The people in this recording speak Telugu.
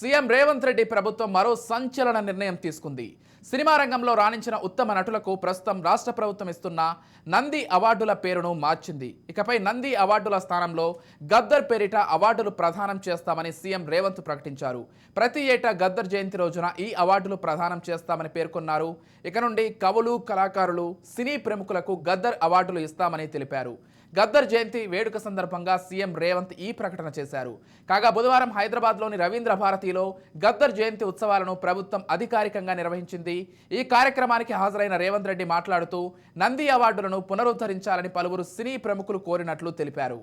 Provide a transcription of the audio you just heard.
సీఎం రేవంత్ రెడ్డి ప్రభుత్వం మరో సంచలన నిర్ణయం తీసుకుంది. సినిమా రంగంలో రాణించిన ఉత్తమ నటులకు ప్రస్తుతం రాష్ట్ర ప్రభుత్వం ఇస్తున్న నంది అవార్డుల పేరును మార్చింది. ఇకపై నంది అవార్డుల స్థానంలో గద్దర్ పేరిట అవార్డులు ప్రదానం చేస్తామని సీఎం రేవంత్ ప్రకటించారు. ప్రతి ఏటా గద్దర్ జయంతి రోజున ఈ అవార్డులు ప్రదానం చేస్తామని పేర్కొన్నారు. ఇక నుండి కవులు, కళాకారులు, సినీ ప్రముఖులకు గద్దర్ అవార్డులు ఇస్తామని తెలిపారు. గద్దర్ జయంతి వేడుక సందర్భంగా సీఎం రేవంత్ ఈ ప్రకటన చేశారు. కాగా బుధవారం హైదరాబాద్లోని రవీంద్ర భారతిలో గద్దర్ జయంతి ఉత్సవాలను ప్రభుత్వం అధికారికంగా నిర్వహించింది. ఈ కార్యక్రమానికి హాజరైన రేవంత్ రెడ్డి మాట్లాడుతూ నంది అవార్డులను పునరుద్ధరించాలని పలువురు సినీ ప్రముఖులు కోరినట్లు తెలిపారు.